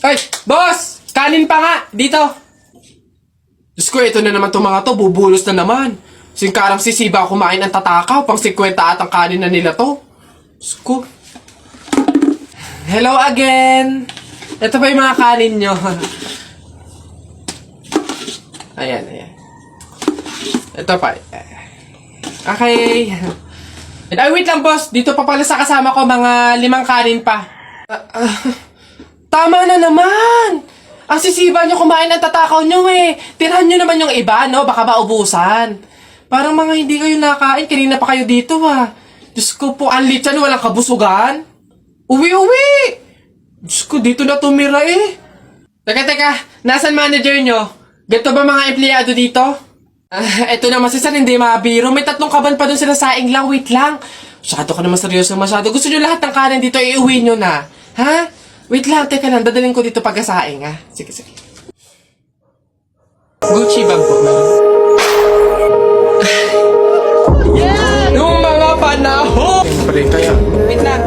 Ay, boss! Kanin pa nga! Dito! Diyos ko, ito na naman itong mga to. Bubulos na naman. Singkarang sisiba kumain ng tatakaw. Pang 50 at ang kanin na nila to. Diyos ko. Hello again! Ito pa yung mga kanin nyo. Ayan, ayan. Ito pa. Okay. Ay, wait lang, boss. Dito pa pala sa kasama ko, mga 5 kanin pa. Tama na naman! Ang sisiba nyo kumain ng tatakaw nyo eh. Tirahan nyo naman yung iba, no? Baka maubusan. Parang mga hindi kayo nakain. Kanina pa kayo dito, ha? Diyos ko po, ang litsan, walang kabusugan. Uwi! Diyos ko, dito na tumira eh. Teka. Nasaan manager nyo? Ganito ba mga empleyado dito? Eto naman si Sir, hindi mabiro. May 3 kaban pa dun sila saing lang. Wait lang. Masyado ka naman seryoso masyado. Gusto nyo lahat ng kanin dito, iuwi nyo na. Ha? Wait lang, teka lang. Dadalhin ko dito pagkasaing, ha? Sige. Gucci bag po, meron. Yeah! Yung mga panahon! Siyempre, kaya... Wait lang.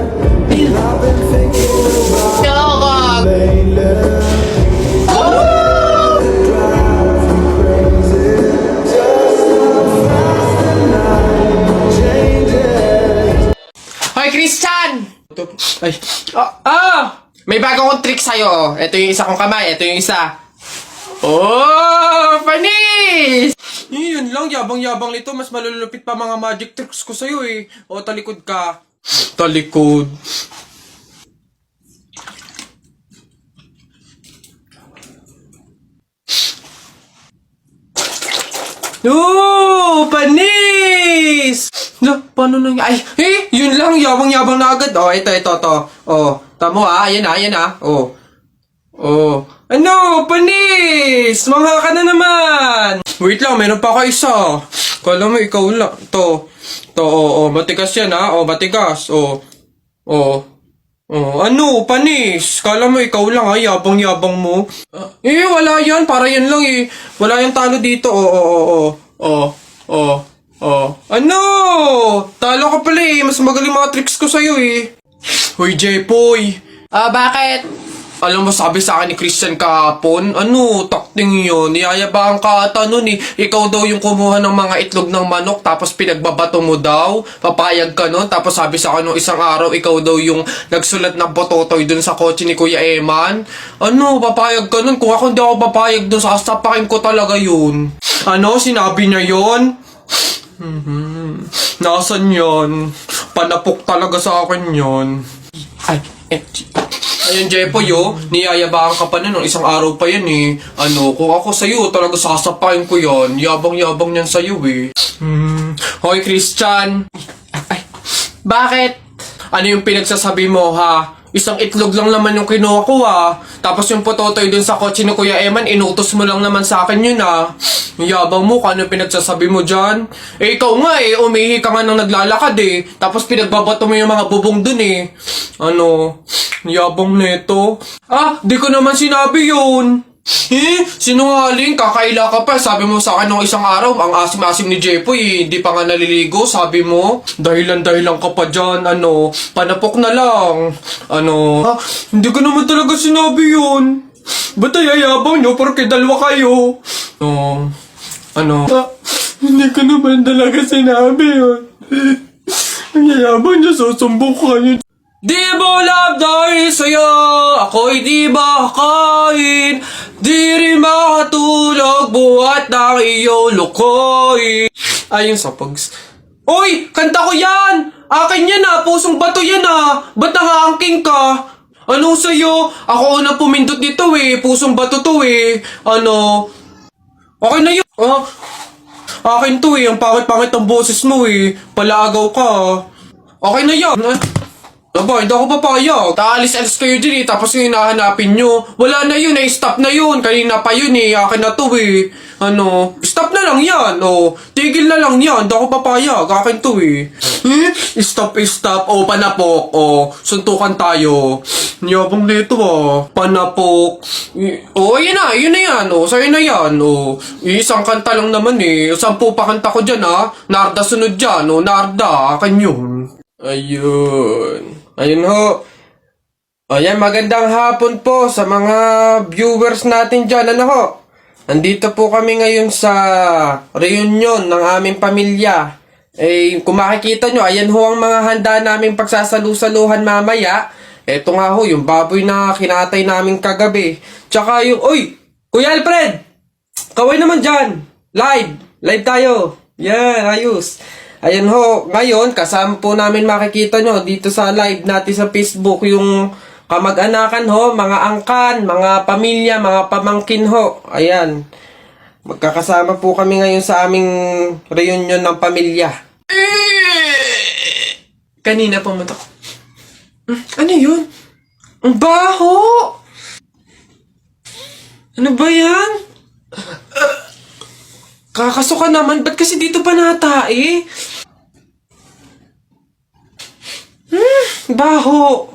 Hoy, Christian! Ay. May bago akong trick sa'yo. Ito yung isa kong kamay. Ito yung isa. Oh! Panis! Yun lang. Yabang-yabang nito. Mas malulupit pa mga magic tricks ko sa'yo eh. O, talikod ka. Talikod. Oh! Panis! No, paano nang... Ay! Yun lang! Yabang-yabang na agad. Oh, ito. Oh, tamo ayan na. Oh. Ano? Panis! Mangha ka na naman! Wait lang, meron pa ka isa. Kala mo, ikaw lang. To, matigas yan ha. Oh, matigas. Ano? Panis! Kala mo, ikaw lang ha. Yabang-yabang mo. Wala yan. Para yan lang eh. Wala yung talo dito. Ano? Talo ka pala eh. Mas magaling mga tricks ko sa'yo eh. Hoy, Jepoy. Bakit? Alam mo, sabi sa akin ni Christian kahapon, takting yun. Niyayabang ka ata nun eh. Ikaw daw yung kumuha ng mga itlog ng manok, tapos pinagbabato mo daw. Papayag ka nun. Tapos sabi sa akin nung isang araw, ikaw daw yung nagsulat ng bototoy dun sa kotse ni Kuya Eman. Papayag ka nun? Kung ako hindi ako papayag dun, sasapakin ko talaga yun. Sinabi niya yun? Nasaan yun? Panapok talaga sa akin yun. Ayun, Jepoy, niyayabaan ka pa na nung isang araw pa yan eh. Kung ako sa'yo, talaga sasapain ko yan. Yabang-yabang yan sa'yo eh. Hoy, Christian. Bakit? Ano yung pinagsasabi mo, ha? Isang itlog lang naman yung kinuha ko, ha? Tapos yung pototoy dun sa kotse ni Kuya Eman, inutos mo lang naman sa akin yun, ha? Yabang mo, kano yung pinagsasabi mo dyan? Ikaw nga umihi ka nga nang naglalakad eh. Tapos pinagbabato mo yung mga bubong dun eh. Yabang neto. Di ko naman sinabi yun. Sinungaling, kakaila ka pa. Sabi mo sa akin nung isang araw, ang asim-asim ni Jepoy, hindi pa nga naliligo, sabi mo. Dahilan ka pa dyan, panapok na lang. Hindi ko naman talaga sinabi yun. Ba't ayayabang nyo, porque dalawa kayo? Hindi ko naman talaga sinabi yun. Ang yayabang nyo, susumbok kayo. Di mo love dahil sa'yo, ako'y di makakain. Di rin makatulog, buhat ng iyong lukoy. Ayun sa pags. Uy! Kanta ko yan! Akin yan pusong bato yan Ba't nangaangking ka? Ano sa'yo? Ako unang pumindot dito pusong bato to Okay na yun. Akin to ang pangit-pangit ang boses mo Palaagaw ka Okay na yan. Hindi ako papayag. Taalis-alis kayo din tapos yung hinahanapin nyo. Wala na yun stop na yun. Kanina pa yun akin na to Stop na lang yan tigil na lang yan. Hindi ako papayag. Akin to Stop. Panapok. Suntukan tayo. Yabang nito Panapok. Yun na yan. Sa'yo na yan. Isang kanta lang naman 10 pa kanta ko dyan Narda sunod dyan. Narda. Akin yun. Ayun ho. Ayan, magandang hapon po sa mga viewers natin dyan. Ano ho? Nandito po kami ngayon sa reunion ng aming pamilya. Kung makikita nyo, ayan ho ang mga handa naming pagsasalu-saluhan mamaya. Eto nga ho, yung baboy na kinatay namin kagabi. Tsaka yung, uy! Kuya Alfred! Kaway naman dyan! Live tayo! Yan, ayos! Ayan ho, ngayon, kasama po namin makikita nyo dito sa live natin sa Facebook yung kamag-anakan ho, mga angkan, mga pamilya, mga pamangkin ho. Ayan. Magkakasama po kami ngayon sa aming reunion ng pamilya. Kanina pumunta ko. Ano yun? Ang baho! Ano ba yan? Kakasuka naman. Ba't kasi dito pa natae? Baho!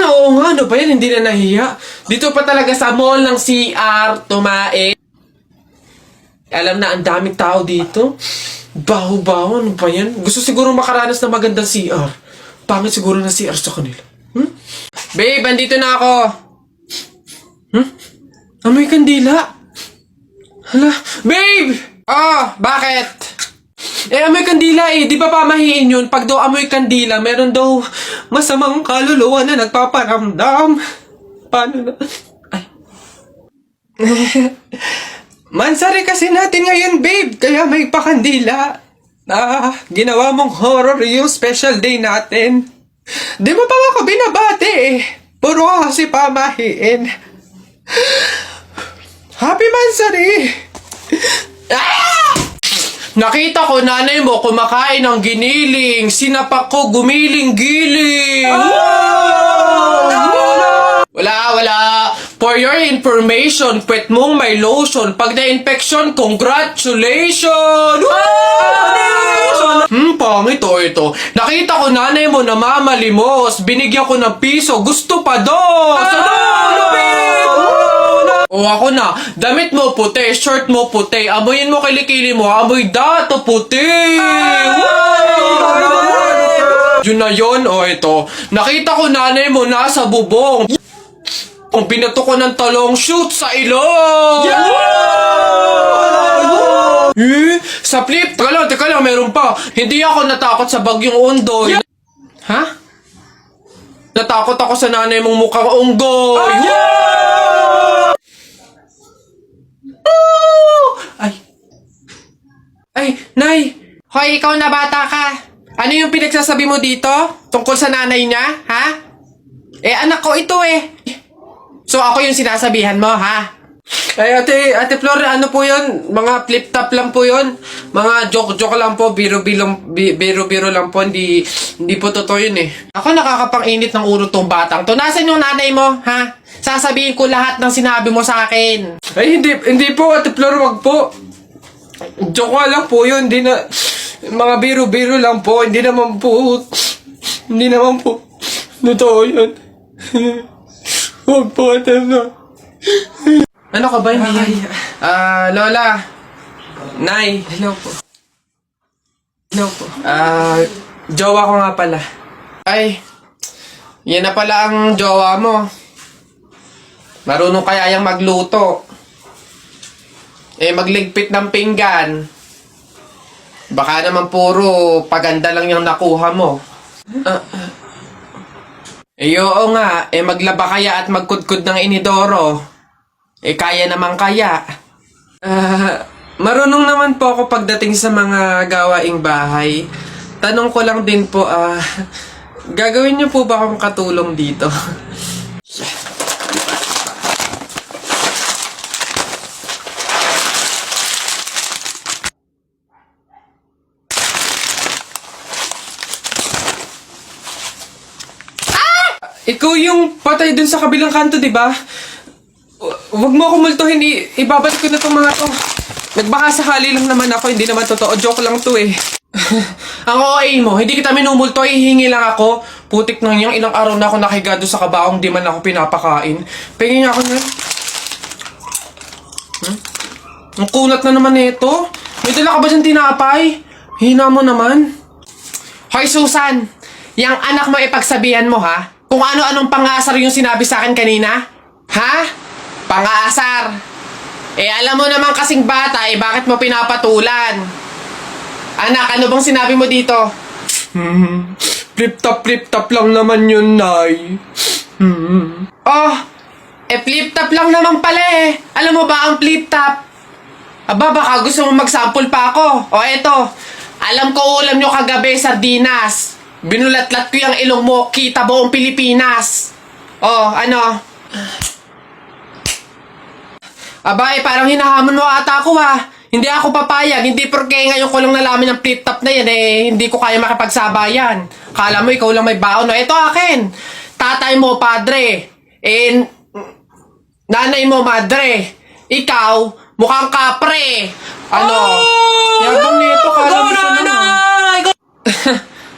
Oo nga, ano ba yan? Hindi na nahiya. Dito pa talaga sa mall ng CR, tumae. Alam na, ang daming tao dito. Baho-baho, ano ba yan? Gusto siguro makaranas ng magandang CR. Pangit siguro na CR sa kanila. Babe, andito na ako. Amoy kandila. Hala, babe! Bakit? Amoy kandila eh. Di ba pamahiin yun? Pag daw amoy kandila, meron daw masamang kaluluwa na nagpaparamdam. Paano na? Ay. Mansari kasi natin ngayon, babe. Kaya may pakandila. Ginawa mong horror yung special day natin. Di mo pa ako binabati eh. Puro kasi pamahiin. Happy Mansari! Nakita ko nanay mo kumakain ng giniling. Sinapak ko gumiling-giling. Wala. For your information, pwet mong may lotion. Pag na-infection, congratulations! Pangit ito. Nakita ko nanay mo namamalimos. Binigyan ko ng piso. Gusto pa doon. O ako na, damit mo puti, shirt mo puti, amoyin mo kilikili mo, amoy dato puti! Yun na yun, ito. Nakita ko nanay mo nasa bubong. Kung binato ko ng talong, shoot sa ilong! Sa flip, teka lang, meron pa. Hindi ako natakot sa bagyong Ondoy. Ha? Natakot ako sa nanay mong mukhang unggoy. Ay, Nay! Hoy, ikaw na bata ka! Ano yung pinagsasabi mo dito? Tungkol sa nanay niya, ha? Anak ko ito eh! So, ako yung sinasabihan mo, ha? Ay, Ate Flor, ano po yun? Mga flip-top lang po yun. Mga joke-joke lang po, biro-biro lang po. Hindi po totoo yun eh. Ako nakakapang-init ng ulo tong batang to. Nasaan yung nanay mo, ha? Sasabihin ko lahat ng sinabi mo sa akin. Ay, hindi po, Ate Flor, wag po. Joke lang po yun, hindi na, mga biro-biro lang po, hindi naman po, totoo yun. Huwag po, Ano ka ba, hindi? Lola, Nay, hello po. Jowa ko nga pala. Ay, yan na pala ang jowa mo. Marunong kaya yung magluto. Magligpit ng pinggan. Baka naman puro paganda lang yung nakuha mo. Oo nga, maglaba kaya at magkudkud ng inidoro. Kaya naman kaya. Marunong naman po ako pagdating sa mga gawaing bahay. Tanong ko lang din po, gagawin niyo po ba akong katulong dito? Ikaw yung patay dun sa kabilang kanto, di ba? Huwag mo ako multuhin, ibabalik ko na tong mga to. Nagbaka sakali lang naman ako, hindi naman totoo. Joke lang to eh. Ang OA mo, hindi kita minumulto, hihingi lang ako. Putik nang yang ilang araw na ako nakigado sa kabaong, di man ako pinapakain. Pingin ako na. Ang kunat na naman ito. May dala ka ba dyan tinapay? Hina mo naman. Hoy Susan, yang anak mo ipagsabihan mo ha? kung ano-anong pangasar yung sinabi sa akin kanina? Ha? Pangasar. Alam mo naman kasing bata, bakit mo pinapatulan? Anak, ano bang sinabi mo dito? Flip-top lang naman yun, Nay. Oh, flip-top lang naman pala eh. Alam mo ba ang flip-top? Aba, baka gusto mo mag-sample pa ako. O eto, alam ko ulam nyo kagabi, sardinas. Binulatlat ko yung ilong mo, kita buong Pilipinas. Oh, ano? Aba, parang hinahamon mo ata ako ha. Hindi ako papayag, hindi porke ngayon ko lang nalaman ng flip-top na yan hindi ko kaya makipagsabayan. Kala mo ikaw lang may baon. No, ito akin. Tatay mo, padre. Nanay mo, madre. Ikaw, mukhang kapre. Ano? Yabang nito, kala mo siya naman.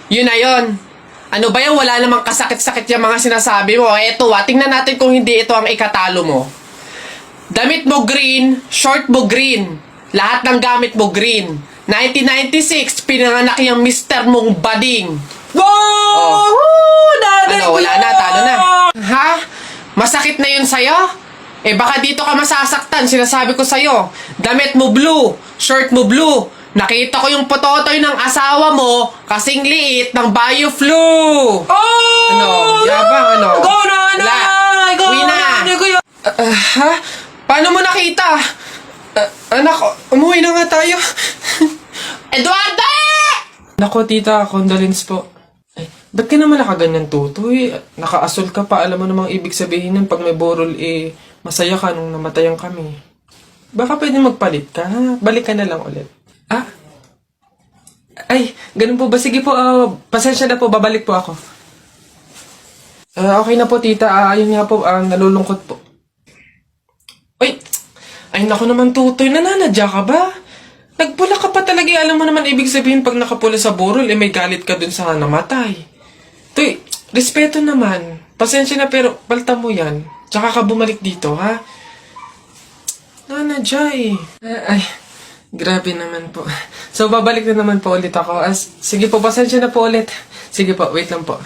Yun na yun. Ano ba yan? Wala namang kasakit-sakit yung mga sinasabi mo. Eto tingnan natin kung hindi ito ang ikatalo mo. Damit mo green, short mo green. Lahat ng gamit mo green. 1996, pinanganak yung mister mong bading. Wow! Ano, wala na, talo na. Ha? Masakit na yun sa'yo? Baka dito ka masasaktan, sinasabi ko sa'yo. Damit mo blue, shirt mo blue. Nakita ko yung pototoy ng asawa mo kasing liit ng BioFlu. Ano? Yabang, ano? Go na, Wala. Go Uwi na. Ha? Paano mo nakita? Anak, umuwi na nga tayo. Eduardo! Nako, tita, condolence po. Ay, ba't ka naman nakaganyan, tutoy? Nakaasol ka pa, alam mo namang ibig sabihin nun, pag may borol, masaya ka nung namatayan kami. Baka pwede magpalit ka, ha? Balik ka na lang ulit. Ah? Ay, ganun po ba? Sige po, pasensya na po, babalik po ako. Okay na po, tita. Ayun nga po, nalulungkot po. Ay, naku naman, tutoy. Nananadya ka ba? Nagpula ka pa talaga. Alam mo naman, ibig sabihin, pag nakapula sa burol, may galit ka dun sa namatay. Tuy, respeto naman. Pasensya na, pero palta mo yan. Tsaka ka bumalik dito, ha? Nanadya Ay, grabe naman po. So, babalik na naman po ulit ako. Sige po, pasensya na po ulit. Sige po, wait lang po.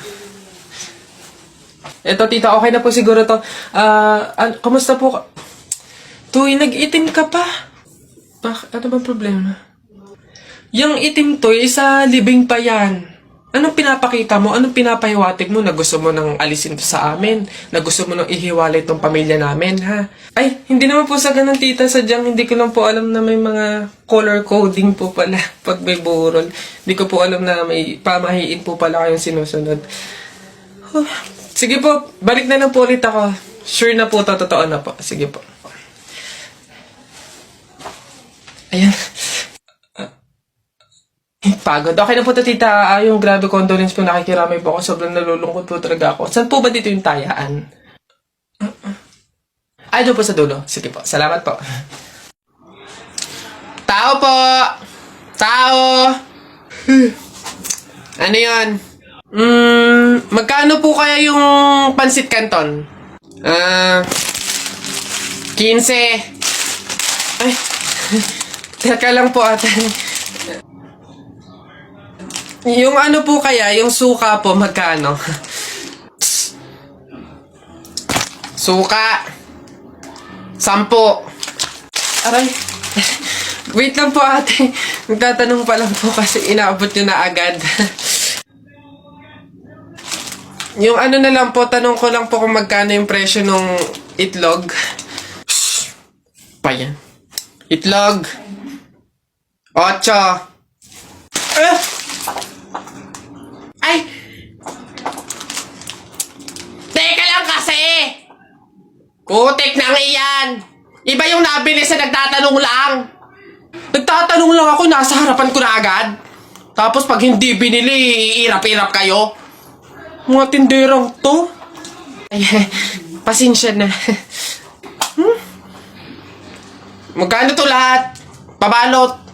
Eto, tita, okay na po siguro to. Kumusta po? Tuy, nag-itim ka pa. Ano bang problema? Yung itim to, isa libing pa yan. Anong pinapakita mo? Anong pinapahiwatig mo na gusto mo nang alisin to sa amin? Na gusto mo nang ihiwalay tong pamilya namin, ha? Ay, hindi naman po sa ganun, tita. Sadyang hindi ko lang po alam na may mga color coding po pala pag may burol. Hindi ko po alam na may pamahiin po pala kayong sinusunod. Sige po, balik na lang po ulit ako. Sure na po, totoo na po. Sige po. Ayan. Pagod. Okay na po to, tita. Yung grabe condolence po, nakikiramay po ako. Sobrang nalulungkot po talaga ako. Saan po ba dito yung tayaan? Ay, doon po sa dulo. Sige po. Salamat po. Tao po! Tao! Ano yun? Magkano po kaya yung pansit canton? 15. Ay, teka lang po ate. Yung ano po kaya, yung suka po, magkano? Suka. 10. Aray. Wait lang po ate. Magtatanong pa lang po kasi inaabot nyo na agad. Yung ano na lang po, tanong ko lang po kung magkano yung presyo nung itlog. Pa yan. Itlog. 8. Ay! Teka lang kasi! Kutik na iyan! Iba yung nabili sa nagtatanong lang. Nagtatanong lang ako, nasa harapan ko na agad. Tapos pag hindi binili, iirap-irap kayo. Mga tinderang to. Ay, pasensya na. Magkano to lahat? Pabalot.